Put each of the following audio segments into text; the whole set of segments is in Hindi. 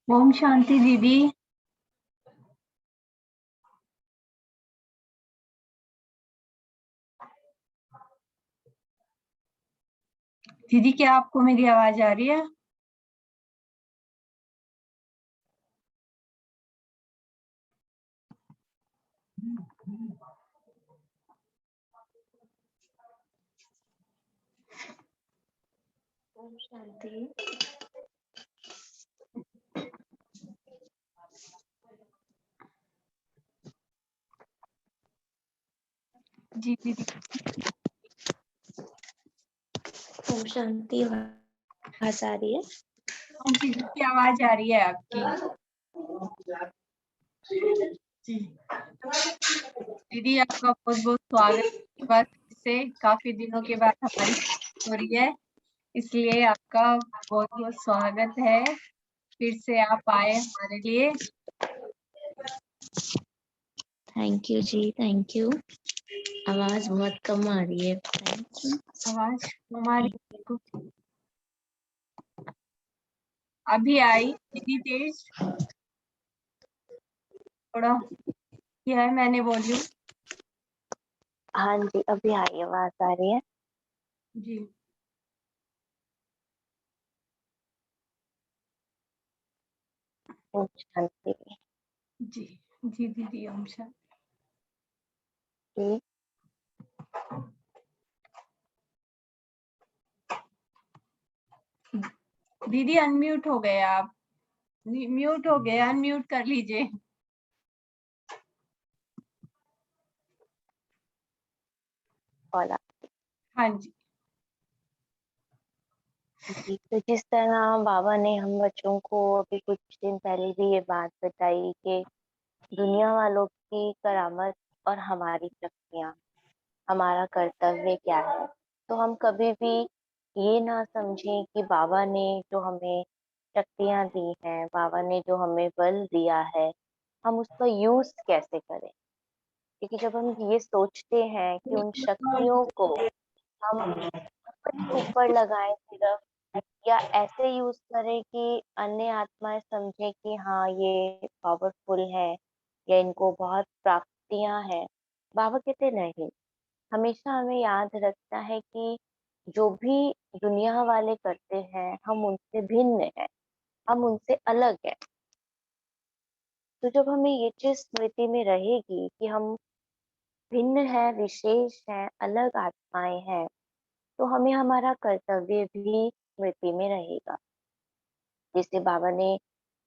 ओम शांति दीदी। दीदी क्या आपको मेरी आवाज आ रही है? ओम शांति। जी दीदी। ओम शांति। आवाज आ रही है? हाँ जी दीदी आवाज आ रही है आपकी। जी दीदी आपका बहुत बहुत स्वागत है। बस से काफी दिनों के बाद हमारी हो रही है, इसलिए आपका बहुत बहुत स्वागत है। फिर से आप आए हमारे लिए। Thank you ji, thank you. आवाज बहुत कम आ रही है। आवाज हमारी अभी आई दीदी तेज थोड़ा किया है मैंने वॉल्यूम। हाँ जी, अभी आई, आवाज आ रही है। जी ओम शांति जी जी दीदी ओम शांति। जी। दीदी अनम्यूट हो गए आप। म्यूट हो गए, अनम्यूट कर लीजिए। बोला हाँ जी जी। तो जिस तरह बाबा ने हम बच्चों को अभी कुछ दिन पहले भी ये बात बताई कि दुनिया वालों की करामत और हमारी शक्तियाँ, हमारा कर्तव्य क्या है, तो हम कभी भी ये ना समझें कि बाबा ने जो हमें शक्तियाँ दी हैं, बाबा ने जो हमें बल दिया है, हम उसका यूज कैसे करें। क्योंकि जब हम ये सोचते हैं कि उन शक्तियों को हम अपने ऊपर लगाएं सिर्फ, या ऐसे यूज करें कि अन्य आत्माएं समझे कि हाँ ये पावरफुल है या इनको बहुत प्राप्तियां हैं, बाबा कहते नहीं। हमेशा हमें याद रखना है कि जो भी दुनिया वाले करते हैं हम उनसे भिन्न हैं, हम उनसे अलग हैं। तो जब हमें ये चीज स्मृति में रहेगी कि हम भिन्न हैं, विशेष हैं, अलग आत्माएं हैं, तो हमें हमारा कर्तव्य भी स्मृति में रहेगा। जैसे बाबा ने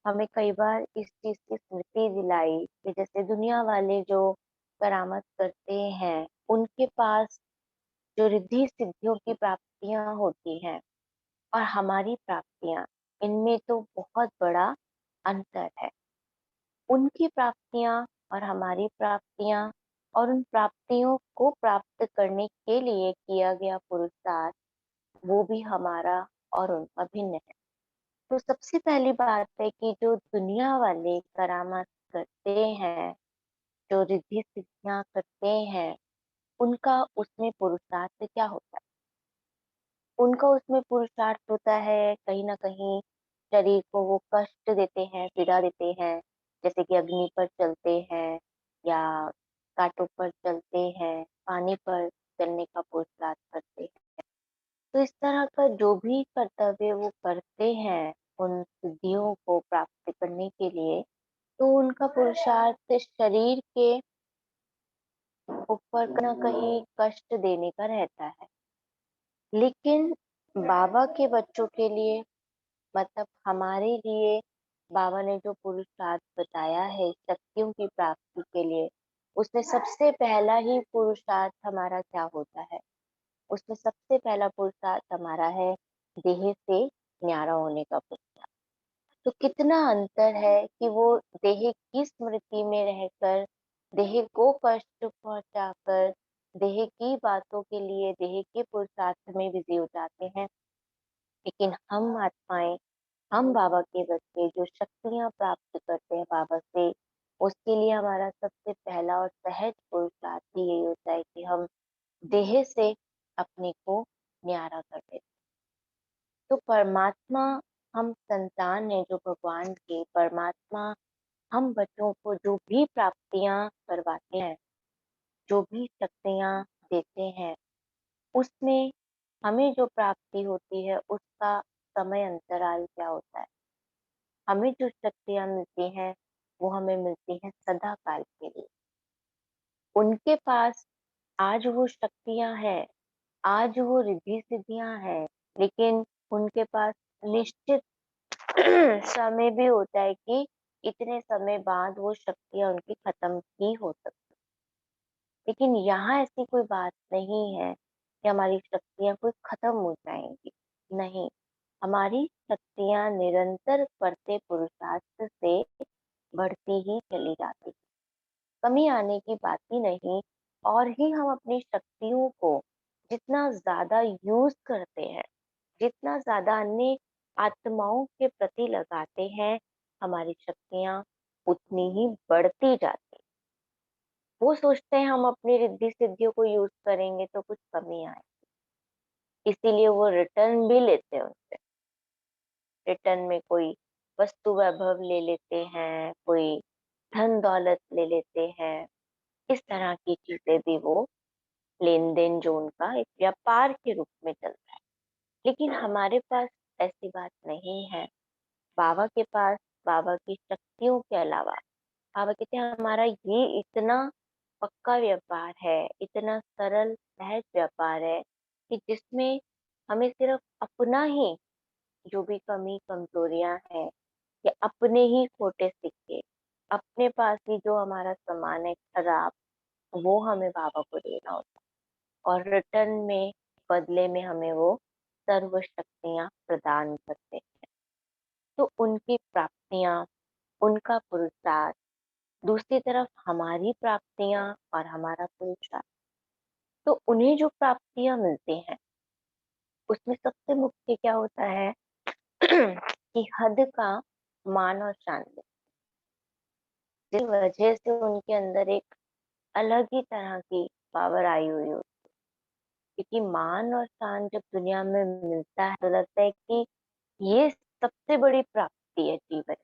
हमें कई बार इस चीज की स्मृति दिलाई कि जैसे दुनिया वाले जो करामत करते हैं उनके पास जो रिद्धि सिद्धियों की प्राप्तियां होती हैं और हमारी प्राप्तियां, इनमें तो बहुत बड़ा अंतर है। उनकी प्राप्तियां और हमारी प्राप्तियां और उन प्राप्तियों को प्राप्त करने के लिए किया गया पुरुषार्थ, वो भी हमारा और उनका भिन्न है। तो सबसे पहली बात है कि जो दुनिया वाले करामात करते हैं, जो रिद्धि सिद्धियां करते हैं, उनका उसमें पुरुषार्थ क्या होता है? उनका उसमें पुरुषार्थ होता है कहीं ना कहीं शरीर को वो कष्ट देते हैं, पीड़ा देते हैं। जैसे कि अग्नि पर चलते हैं या कांटों पर चलते हैं, पानी पर चलने का पुरुषार्थ करते हैं। तो इस तरह का जो भी कर्तव्य वो करते हैं उन सिद्धियों को प्राप्त करने के लिए, तो उनका पुरुषार्थ शरीर के ऊपर कहीं ना कहीं कष्ट देने का रहता है। लेकिन बाबा के बच्चों के लिए, मतलब हमारे लिए, बाबा ने जो पुरुषार्थ बताया है शक्तियों की प्राप्ति के लिए, उसमें सबसे पहला ही पुरुषार्थ हमारा क्या होता है? उसमें सबसे पहला पुरुषार्थ हमारा है देह से न्यारा होने का पुरुषार्थ। तो कितना अंतर है कि वो देह की स्मृति में रहकर, देह को कष्ट पहुंचाकर, देह की बातों के लिए, देह के पुरुषार्थ में बिजी हो जाते हैं। लेकिन हम आत्माएं, हम बाबा के बच्चे जो शक्तियां प्राप्त करते हैं बाबा से, उसके लिए हमारा सबसे पहला और सहज पुरुषार्थ ही यही होता है कि हम देह से अपने को न्यारा कर देते। तो परमात्मा हम संतान हैं जो भगवान के, परमात्मा हम बच्चों को जो भी प्राप्तियां करवाते हैं, जो भी शक्तियां देते हैं, उसमें हमें जो प्राप्ति होती है उसका समय अंतराल क्या होता है। हमें जो शक्तियां मिलती हैं वो हमें मिलती हैं सदा काल के लिए। उनके पास आज वो शक्तियां हैं, आज वो रिद्धि सिद्धियां हैं, लेकिन उनके पास निश्चित समय भी होता है कि इतने समय बाद वो शक्तियां उनकी खत्म ही हो सकती। लेकिन यहाँ ऐसी कोई बात नहीं है कि हमारी शक्तियां कोई खत्म हो जाएंगी। नहीं, हमारी शक्तियां निरंतर करते पुरुषार्थ से बढ़ती ही चली जाती, कमी आने की बात ही नहीं। और ही हम अपनी शक्तियों को जितना ज्यादा यूज करते हैं, जितना ज्यादा अन्य आत्माओं के प्रति लगाते हैं, हमारी शक्तियां उतनी ही बढ़ती जाती। वो सोचते हैं हम अपनी रिद्धि सिद्धियों को यूज करेंगे तो कुछ कमी आए, इसीलिए वो रिटर्न भी लेते हैं उनसे। रिटर्न में कोई वस्तु वैभव ले लेते हैं, कोई धन दौलत ले लेते हैं। इस तरह की चीजें भी वो लेन देन जो उनका एक व्यापार के रूप में चलता है। लेकिन हमारे पास ऐसी बात नहीं है। बाबा के पास बाबा की शक्तियों के अलावा, बाबा कहते हैं हमारा ये इतना पक्का व्यापार है, इतना सरल सहज व्यापार है कि जिसमें हमें सिर्फ अपना ही जो भी कमी कमजोरियां हैं या अपने ही खोटे सिक्के, अपने पास ही जो हमारा सामान है खराब, वो हमें बाबा को देना होता है। और रिटर्न में बदले में हमें वो सर्व शक्तियां प्रदान करते हैं। तो उनकी प्राप्तियां, उनका पुरुषार्थ, दूसरी तरफ हमारी प्राप्तियां और हमारा पुरुषार्थ। तो उन्हें जो प्राप्तियां मिलती हैं उसमें सबसे मुख्य क्या होता है कि हद का मान और शांति, जिस वजह से उनके अंदर एक अलग ही तरह की पावर आई हुई होती है। क्योंकि मान और शान जब दुनिया में मिलता है तो लगता है कि ये सबसे बड़ी प्राप्ति है जीवन।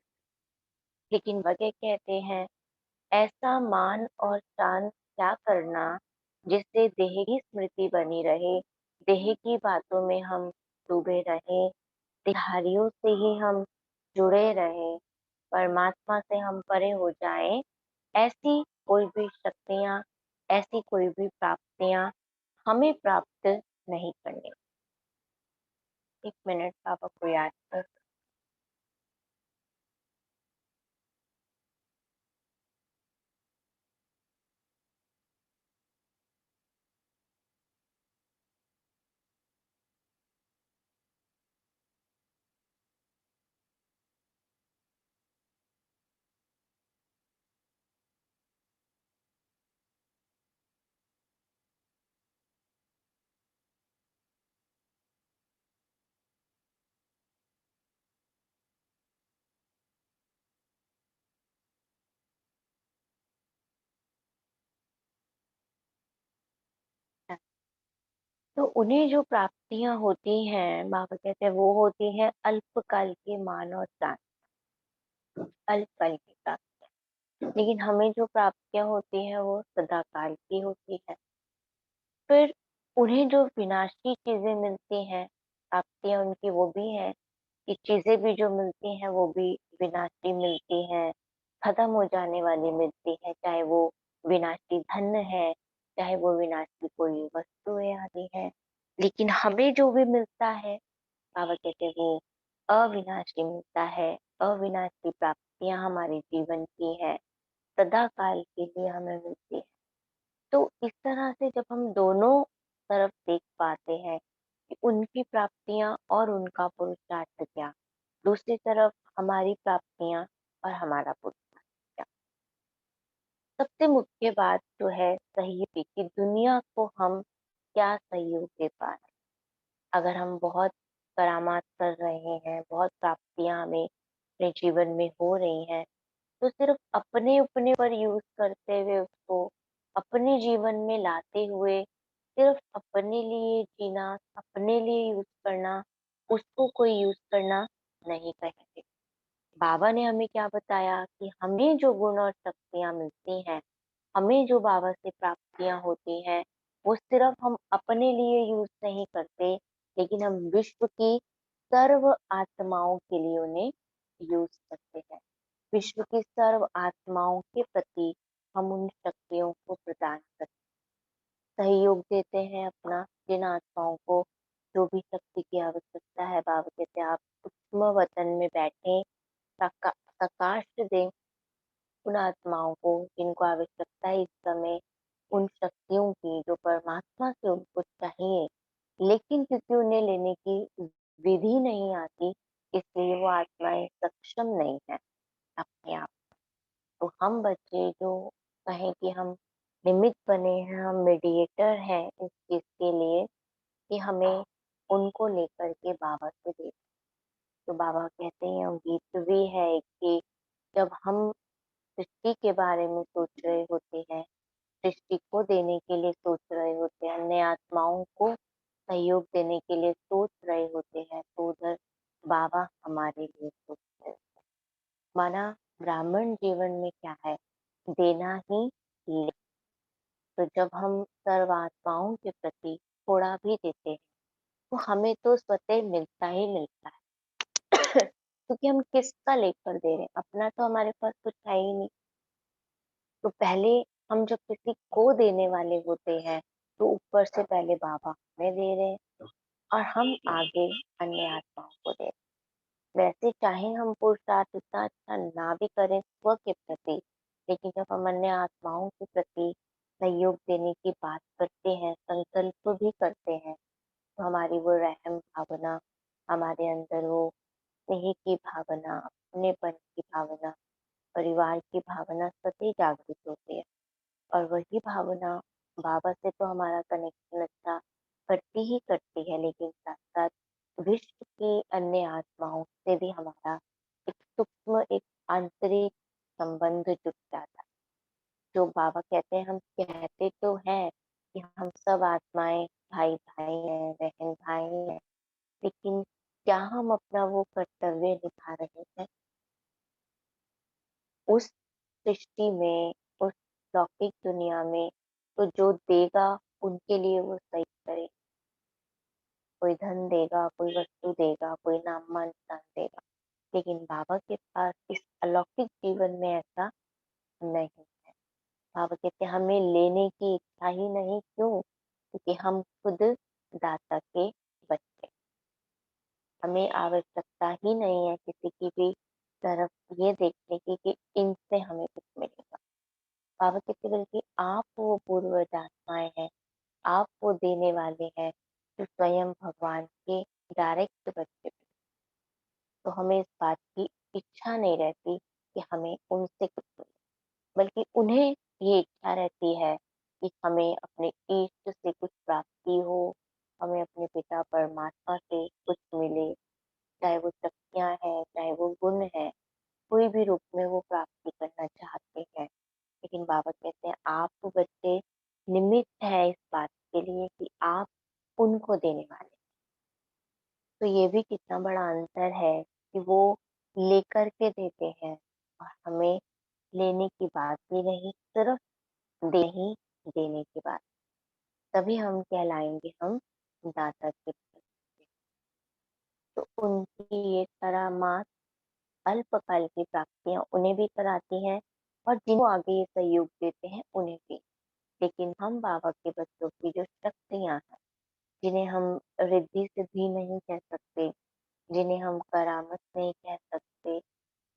लेकिन वह कहते हैं ऐसा मान और शान क्या करना जिससे देह की स्मृति बनी रहे, देह की बातों में हम डूबे रहे, देहारियों से ही हम जुड़े रहे, परमात्मा से हम परे हो जाएं। ऐसी कोई भी शक्तियां, ऐसी कोई भी प्राप्तियां हमें प्राप्त नहीं करनी। एक मिनट पापा को याद कर। तो उन्हें जो प्राप्तियां होती हैं, बाबा कहते हैं वो होती है अल्पकाल के मान और शान, अल्पकाल की प्राप्ति। लेकिन हमें जो प्राप्तियां होती हैं वो सदाकाल की होती है। फिर उन्हें जो विनाशी चीजें मिलती हैं, प्राप्तियां उनकी वो भी है कि चीजें भी जो मिलती हैं वो भी विनाशी मिलती हैं, खत्म हो जाने वाली मिलती है। चाहे वो विनाशी धन है, चाहे वो विनाशी कोई वस्तुएं आदि है। लेकिन हमें जो भी मिलता है, बाबा कहते हैं वो अविनाशी मिलता है। अविनाशी प्राप्तियां हमारे जीवन की है, सदा काल के लिए हमें मिलती है। तो इस तरह से जब हम दोनों तरफ देख पाते हैं कि उनकी प्राप्तियां और उनका पुरुषार्थ क्या, दूसरी तरफ हमारी प्राप्तियां और हमारा पुरुषार्थ क्या, सबसे मुख्य बात जो है सहयोग की, दुनिया को हम क्या सहयोग दे पा रहे हैं। अगर हम बहुत करामात कर रहे हैं, बहुत प्राप्तियां हमें अपने जीवन में हो रही हैं, तो सिर्फ अपने अपने पर यूज करते हुए, उसको अपने जीवन में लाते हुए सिर्फ अपने लिए जीना, अपने लिए यूज करना, उसको कोई यूज करना नहीं कहेंगे। बाबा ने हमें क्या बताया कि हमें जो गुण और शक्तियाँ मिलती हैं, हमें जो बाबा से प्राप्तियाँ होती हैं, वो सिर्फ हम अपने लिए यूज़ नहीं करते, लेकिन हम विश्व की सर्व आत्माओं के लिए उन्हें यूज़ करते हैं। विश्व की सर्व आत्माओं के प्रति हम उन शक्तियों को प्रदान करते सहयोग देते हैं अपना, जिन आत्माओं को जो भी शक्ति की आवश्यकता है, बाबा कहते हैं आप सूक्ष्म वतन में बैठे प्रकाश दें उन आत्माओं को जिनको आवश्यकता है इस समय उन शक्तियों की जो परमात्मा से उनको चाहिए, लेकिन क्योंकि उन्हें लेने की विधि नहीं आती, इसलिए वो आत्माएं सक्षम नहीं है अपने आप। तो हम बच्चे जो कहें कि हम निमित्त बने हैं, हम मीडिएटर हैं इस चीज के लिए कि हमें उनको लेकर के बाबा से दे। तो बाबा कहते हैं और गीत भी है कि जब हम सृष्टि के बारे में सोच रहे होते हैं, सृष्टि को देने के लिए सोच रहे होते हैं, अन्य आत्माओं को सहयोग देने के लिए सोच रहे होते हैं, तो उधर बाबा हमारे लिए सोच रहे हैं। माना ब्राह्मण जीवन में क्या है, देना ही ले। तो जब हम सर्व आत्माओं के प्रति थोड़ा भी देते हैं, तो हमें तो स्वतः मिलता ही मिलता है। क्योंकि हम किसका लेकर दे रहे हैं, अपना तो हमारे पास कुछ है ही नहीं। तो पहले हम जब किसी को देने वाले होते हैं, तो ऊपर से पहले बाबा हमें दे रहे हैं और हम आगे अन्य आत्माओं को दे रहे हैं। वैसे चाहे हम पुरुषार्थ इतना अच्छा ना भी करें स्व के प्रति, लेकिन जब हम अन्य आत्माओं के प्रति सहयोग देने की बात करते हैं, संकल्प भी करते हैं, तो हमारी वो रहम भावना, हमारे अंदर वो स्नेह की भावना, अपनेपन की भावना, परिवार की भावना सदैव जागृत होती है। और वही भावना बाबा से तो हमारा कनेक्शन अच्छा करती ही करती है, लेकिन साथ साथ विश्व की अन्य आत्माओं से भी हमारा एक सूक्ष्म एक आंतरिक संबंध जुट जाता है। जो बाबा कहते हैं, हम कहते तो हैं कि हम सब आत्माएं भाई भाई हैं, बहन भाई हैं, लेकिन क्या हम अपना वो कर्तव्य निभा रहे हैं उस सृष्टि में, उस लौकिक दुनिया में? तो जो देगा उनके लिए वो सही करे। कोई धन देगा, कोई वस्तु देगा, कोई नाम मान स्थान देगा, लेकिन बाबा के पास इस अलौकिक जीवन में ऐसा नहीं है। बाबा कहते हैं हमें लेने की इच्छा ही नहीं, क्यों? क्योंकि हम खुद दाता के बच्चे, हमें आवश्यकता ही नहीं है किसी की भी तरफ ये देखने की कि इनसे हमें कुछ मिलेगा। बाबा कहते बल्कि आप वो पूर्वज आत्माएं हैं, आप वो देने वाले हैं जो स्वयं भगवान के डायरेक्ट बच्चे। तो हमें इस बात की इच्छा नहीं रहती कि हमें उनसे कुछ मिले, बल्कि उन्हें ये इच्छा रहती है कि हमें अपने इष्ट से कुछ प्राप्ति हो, हमें अपने पिता परमात्मा से कुछ मिले, चाहे वो शक्तियाँ हैं, चाहे वो गुण है, कोई भी रूप में वो प्राप्ति करना चाहते हैं। लेकिन बाबा कहते हैं आप बच्चे निमित्त है इस बात के लिए कि आप उनको देने वाले। तो ये भी कितना बड़ा अंतर है कि वो लेकर के देते हैं और हमें लेने की बात भी नहीं, सिर्फ दे ही देने की बात। तभी हम कहलाएंगे हम दाता के पुत्र। तो उनकी ये करामात अल्पकाल की प्राप्तियां उन्हें भी कराती हैं और जिनको आगे ये सहयोग देते हैं उन्हें भी। लेकिन हम बाबा के बच्चों की जो शक्तियां हैं, जिन्हें हम रिद्धि सिद्धि नहीं कह सकते, जिन्हें हम करामत नहीं कह सकते,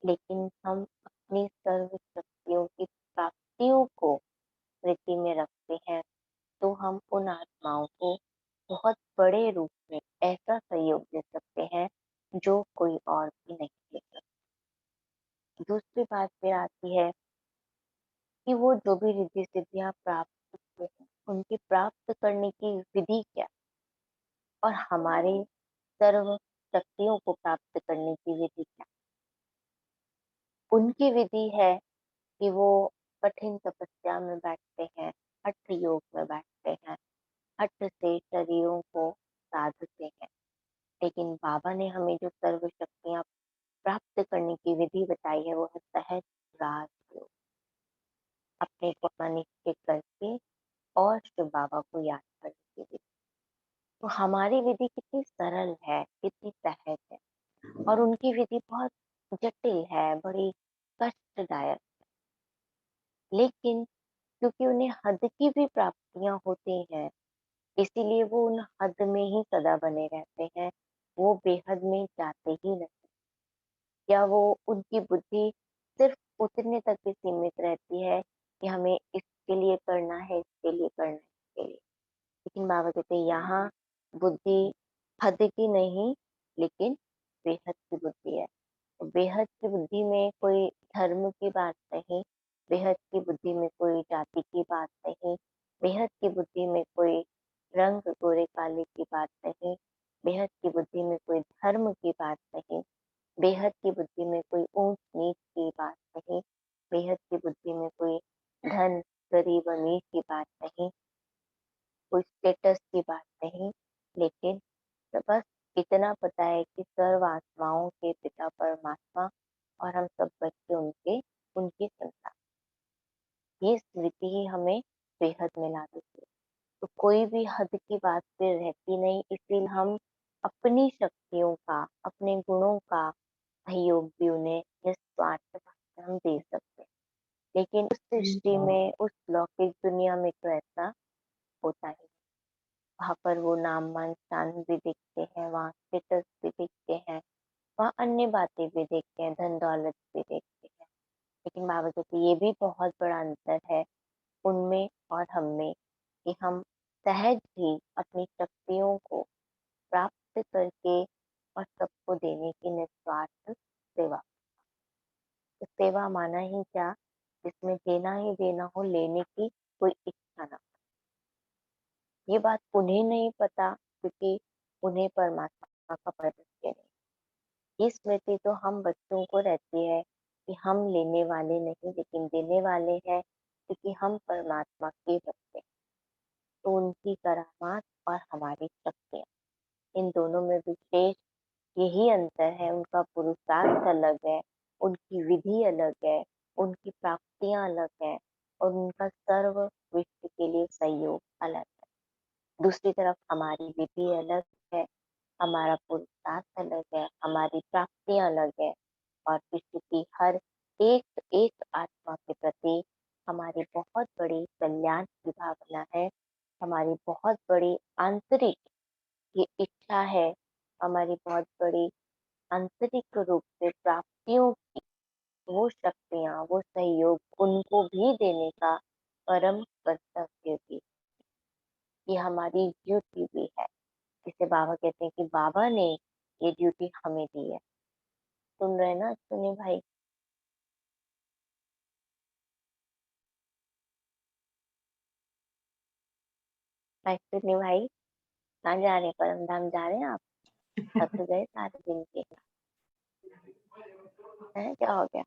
लेकिन हम अपनी सर्व शक्तियों की प्राप्तियों को स्मृति में रखते हैं, तो हम उन आत्माओं को बहुत बड़े रूप में ऐसा सहयोग दे सकते हैं जो कोई और भी नहीं दे सकता। दूसरी बात फिर आती है कि वो जो भी रिद्धि सिद्धियां प्राप्त करते हैं, उनकी प्राप्त करने की विधि क्या, और हमारे सर्व शक्तियों को प्राप्त करने की विधि क्या। उनकी विधि है कि वो कठिन तपस्या में बैठते हैं, हठ योग में बैठते हैं, हठ से शरीरों को साधते हैं। लेकिन बाबा ने हमें जो सर्व शक्तियाँ प्राप्त करने की विधि बताई है वो है सहज राजयोग। अपने को अपना निश्चय करके और शिव बाबा को याद करने की विधि। तो हमारी विधि कितनी सरल है, कितनी सहज है, और उनकी विधि बहुत जटिल है, बड़ी कष्टदायक। लेकिन क्योंकि उन्हें हद की भी प्राप्तियां होती हैं, इसीलिए वो उन हद में ही सदा बने रहते हैं। वो बेहद में जाते ही नहीं, या वो उनकी बुद्धि सिर्फ उतने तक ही सीमित रहती है कि हमें इसके लिए करना है, इसके लिए करना है, इसके लिए। लेकिन बाबा कहते हैं यहाँ बुद्धि हद की नहीं, लेकिन बेहद की बुद्धि है। तो बेहद की बुद्धि में कोई धर्म की बात नहीं, बेहद की बुद्धि में कोई जाति की बात नहीं, बेहद की बुद्धि में कोई रंग गोरे काले की बात नहीं, बेहद की बुद्धि में कोई धर्म की बात नहीं, बेहद की बुद्धि में कोई ऊंच नीच की बात नहीं, बेहद की बुद्धि में कोई धन गरीब अमीर की बात नहीं, कोई स्टेटस की बात नहीं। लेकिन तो बस इतना पता है कि सर्व आत्माओं के पिता परमात्मा और हम सब बच्चे उनके, उनकी संतान। ये स्मृति ही हमें बेहद में ला देती है। तो कोई भी हद की बात फिर रहती नहीं, इसलिए हम अपनी शक्तियों का, अपने गुणों का सहयोग भी उन्हें निस्वार्थ भाव से हम दे सकते हैं। लेकिन उस सृष्टि में, उस लौकिक दुनिया में तो ऐसा होता ही। वहाँ पर वो नाम मान शान भी दिखते हैं, वहाँ स्टेटस भी दिखते हैं, वहाँ अन्य बातें भी देखते हैं, धन दौलत भी देखते हैं। लेकिन बाबा कहते ये भी बहुत बड़ा अंतर है उनमें और हम में, कि हम सहज ही अपनी शक्तियों को प्राप्त करके और सबको देने की निस्वार्थ सेवा। तो सेवा माना ही क्या, जिसमें देना ही देना हो, लेने की कोई इच्छा ना। ये बात उन्हें नहीं पता, क्योंकि उन्हें परमात्मा का परिचय नहीं। ये स्मृति तो हम बच्चों को रहती है कि हम लेने वाले नहीं, लेकिन देने वाले हैं, क्योंकि हम परमात्मा के बच्चे हैं। तो उनकी करामात और हमारी शक्तियाँ, इन दोनों में विशेष यही अंतर है। उनका पुरुषार्थ अलग है, उनकी विधि अलग है, उनकी प्राप्तियां अलग है, और उनका सर्व विश्व के लिए सहयोग अलग है। दूसरी तरफ हमारी विधि अलग है, हमारा पुरुषार्थ अलग है, हमारी प्राप्तियां अलग है, और विश्व की हर एक एक आत्मा के प्रति हमारी बहुत बड़ी कल्याण की भावना है, हमारी बहुत बड़ी आंतरिक ये इच्छा है, हमारी बहुत बड़ी आंतरिक रूप से प्राप्तियों की वो शक्तियाँ, वो सहयोग उनको भी देने का परम कर्तव्य भी, ये हमारी ड्यूटी भी है। जिसे बाबा कहते हैं कि बाबा ने ये ड्यूटी हमें दी है। सुन रहे ना सुनी भाई? भाई सुनी भाई, कहाँ जा रहे हैं? परम धाम जा रहे हैं आप? थक गए सारे दिन के? हैं क्या हो गया?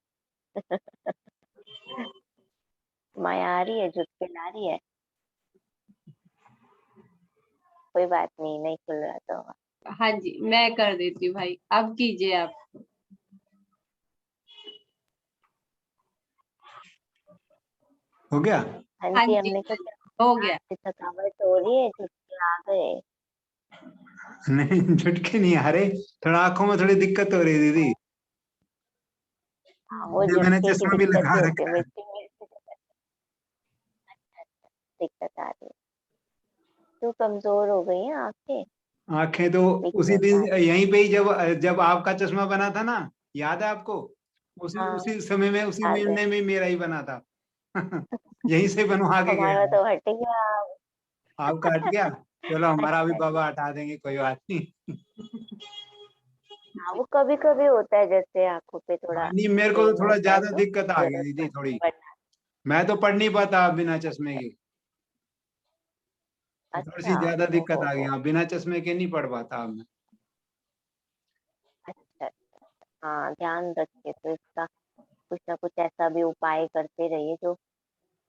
माया आ रही है, जुट के ला रही है? कोई बात नहीं, नहीं खुल रहा तो। हाँ जी, मैं कर देती हूँ भाई, अब कीजिए आप। हो गया? हाँ हाँ जी, जी, हमने कहा हो गया। आपकी थकावट हो रही है, जुट के आ गए। नहीं, झटके नहीं आ रहे, थोड़ा आंखों में थोड़ी दिक्कत हो रही है दीदी। हाँ, वो ये मैंने झटके की चश्मा भी दिक्कत लगा ही होती है, रखा है। मिर्ची मिर्ची दिक्कत आ रही है। तो कमजोर हो गई हैं आंखें, आंखें तो उसी वीकनेस आ दिन रही है। यहीं पे ही, जब जब आपका चश्मा बना था ना, याद है आपको? उसी हाँ, उसी समय में, उसी याद है। महीने में मेरा ही बना था। यहीं से बनवा के गया हमारा मैं। तो हट गया। आपका हट गया? चलो, हमारा भी अच्छा बाबा अच्छा। हटा देंगे, कोई बात नहीं। हाँ, वो कभी कभी होता है, जैसे आंखों पे थोड़ा हाँ, नहीं, मेरे को तो स्ट्रेन थोड़ा होता है ज्यादा तो दिक्कत आ गई जरूरत दीदी, पड़ती थोड़ी। है, वरना। मैं तो पढ़ नहीं पाता बिना चश्मे के। तो थोड़ी सी अच्छा। ज्यादा ओ दिक्कत आ गई, हो। हाँ, बिना चश्मे के नहीं पढ़ पाता अब मैं। अच्छा अच्छा। हाँ, ध्यान रखिए तो इसका कुछ ना कुछ ऐसा भी उपाय करते रहिए जो,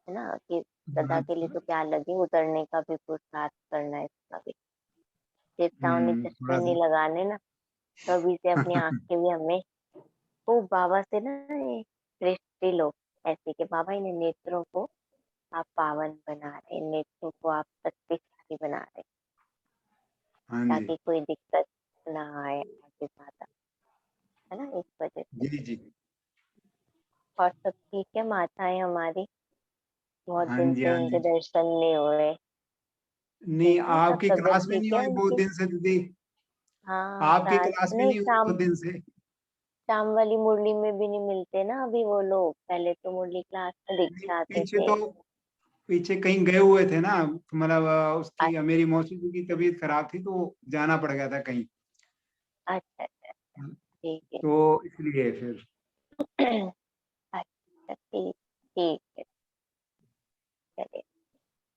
है ना, कि सदा हाँ, के लिए तो क्या लगे, उतरने का भी पुरुषार्थ करना है इसका भी। देवताओं ने चश्मे नहीं लगाने ना, तो अभी से अपनी आँख के भी हमें वो बाबा से ना ये दृष्टि लो, ऐसे कि बाबा इन नेत्रों को आप पावन बना रहे, इन नेत्रों को आप शक्तिशाली बना रहे, हाँ जी ताकि कोई दिक्कत ना आए आगे ज्यादा, है ना, इस वजह से। जी जी। और सब ठीक है, माताएं हमारी, बहुत हाँ दिन जी से हाँ इनके जी। दर्शन नहीं हुए, नहीं, ठीक है, सब आपकी तबीयत क्लास में ठीक नहीं है हुई बहुत उनकी? दिन से दीदी। हाँ, आपकी क्लास क्लास में नहीं, नहीं हुई शाम बहुत दिन से। शाम वाली मुरली में भी नहीं मिलते ना अभी वो लोग, पहले तो मुरली क्लास में दिख नहीं, जाते पीछे थे। तो पीछे कहीं गए हुए थे ना, मतलब उसकी अच्छा मेरी मौसी जी की तबीयत खराब थी तो जाना पड़ गया था कहीं, अच्छा अच्छा, ठीक है। तो इसलिए फिर। अच्छा, ठीक ठीक है, चलिए।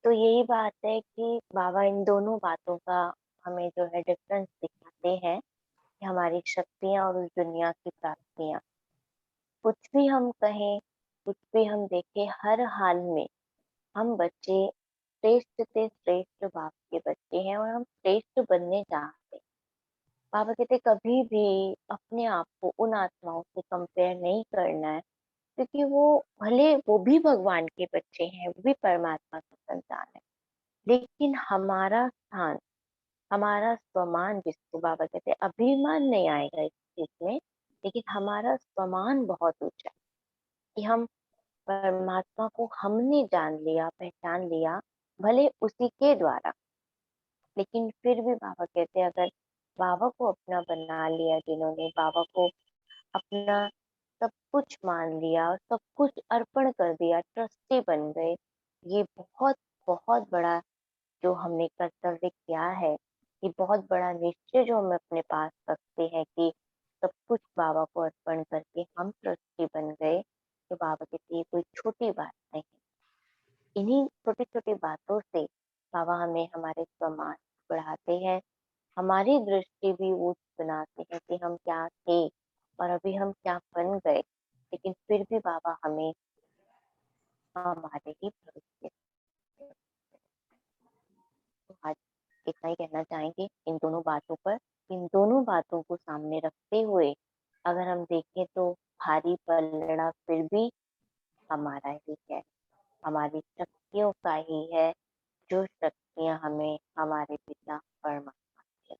तो यही बात है कि बाबा इन दोनों बातों का हमें जो है डिफरेंस दिखाते हैं, कि हमारी शक्तियां और उस दुनिया की प्राप्तियां। कुछ भी हम कहें, कुछ भी हम देखें, हर हाल में हम बच्चे श्रेष्ठ से श्रेष्ठ बाप के बच्चे हैं, और हम श्रेष्ठ बनने चाहते हैं। बाबा कहते कभी भी अपने आप को उन आत्माओं से कंपेयर नहीं करना है, क्योंकि वो भले वो भी भगवान के बच्चे हैं, वो भी परमात्मा का संतान है, लेकिन हमारा स्थान, हमारा स्वमान, जिसको बाबा कहते हैं, अभिमान नहीं आएगा इस चीज में, लेकिन हमारा स्वमान बहुत ऊंचा है, कि हम परमात्मा को हमने जान लिया, पहचान लिया, भले उसी के द्वारा, लेकिन फिर भी बाबा कहते हैं अगर बाबा को अपना बना लिया, जिन्होंने बाबा को अपना सब कुछ मान लिया और सब कुछ अर्पण कर दिया, ट्रस्टी बन गए, ये बहुत बहुत बड़ा जो हमने कर्तव्य किया है, ये बहुत बड़ा निश्चय जो हम अपने पास रखते हैं कि सब कुछ बाबा को अर्पण करके हम ट्रस्टी बन गए, तो बाबा कहते ये कोई छोटी बात नहीं। इन्हीं छोटी छोटी बातों से बाबा हमें हमारे सम्मान बढ़ाते हैं, हमारी दृष्टि भी ऊंच बनाते हैं कि हम क्या थे और अभी हम क्या बन गए, लेकिन फिर भी बाबा हमें हमारे ही भरोसे। तो आज इतना ही कहना चाहेंगे इन दोनों बातों पर। इन दोनों बातों को सामने रखते हुए अगर हम देखें तो भारी पलड़ा फिर भी हमारा ही है, हमारी शक्तियों का ही है, जो शक्तियां हमें हमारे पिता परमात्मा से,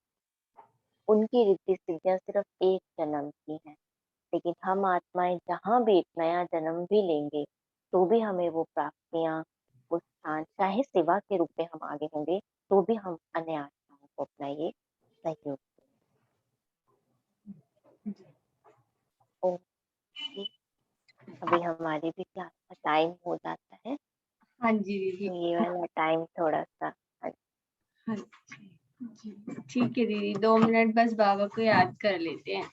उनकी रिद्धि सिद्धियां सिर्फ एक जन्म की है, लेकिन हम आत्माएं जहाँ भी एक नया जन्म भी लेंगे, तो भी हमें वो प्राप्तियां, वो स्थान, चाहे सेवा के रूप में हम आगे होंगे, तो भी हम अन्य आत्माओं को अपना ये सहयोग देंगे। अभी हमारी भी क्लास का टाइम हो जाता है, हाँ जी दीदी। तो ये वाला टाइम थोड़ा सा, हाँ जी, ठीक है दीदी, 2 मिनट बस बाबा को याद कर लेते हैं।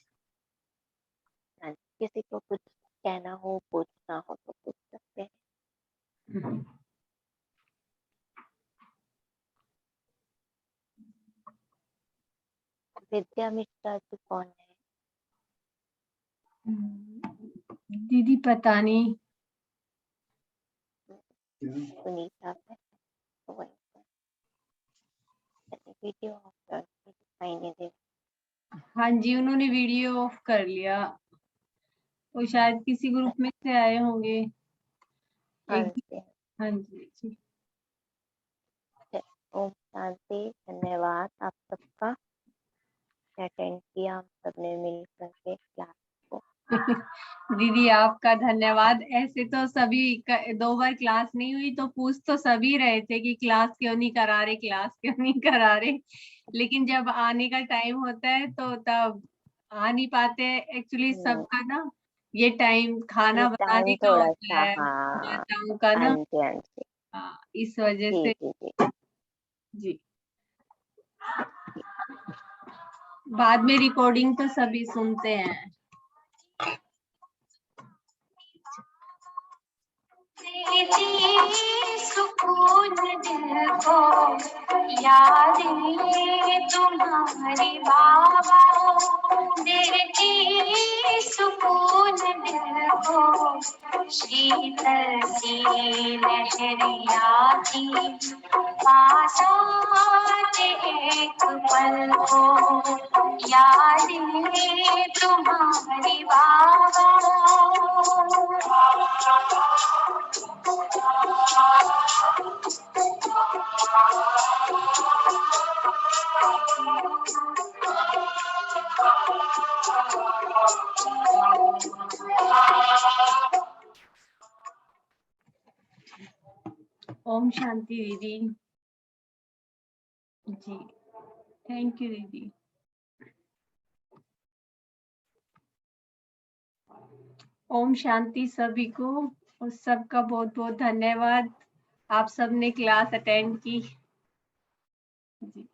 किसी को कुछ कहना हो, पूछना हो तो पूछ सकते हैं। विद्या मिश्रा जी कौन है? दीदी पता नहीं। सुनीता है, तो वही वीडियो ऑफ कर दिखाई नहीं दे। हाँ जी, उन्होंने वीडियो ऑफ कर लिया, वो शायद किसी ग्रुप में से आए होंगे। हाँ एक, जी, हाँ जी। ओम शांति, धन्यवाद आप सबका अटेंड किया, हम सबने मिल करके क्लास को। दीदी आपका धन्यवाद। ऐसे तो सभी 2 बार क्लास नहीं हुई तो पूछ तो सभी रहे थे कि क्लास क्यों नहीं करा रहे, क्लास क्यों नहीं करा रहे, लेकिन जब आने का टाइम होता है तो तब आ नहीं पाते। एक्चुअली सबका ना ये टाइम ये खाना टाइम बनाने का थोड़ा होता सा, है, हाँ, माताओं का हाँ ना। जी हाँ जी, इस वजह जी से जी जी जी, बाद में रिकॉर्डिंग तो सभी सुनते हैं। सुकून दिल को याद तुम्हारी बाबा, देती सुकून दिल को शीतल सी लहरिया थी, पास आते एक पल को यादें तुम्हारी बाबा। ओम शांति दीदी जी, थैंक यू दीदी। ओम शांति सभी को, और सबका बहुत बहुत धन्यवाद, आप सबने क्लास अटेंड की जी।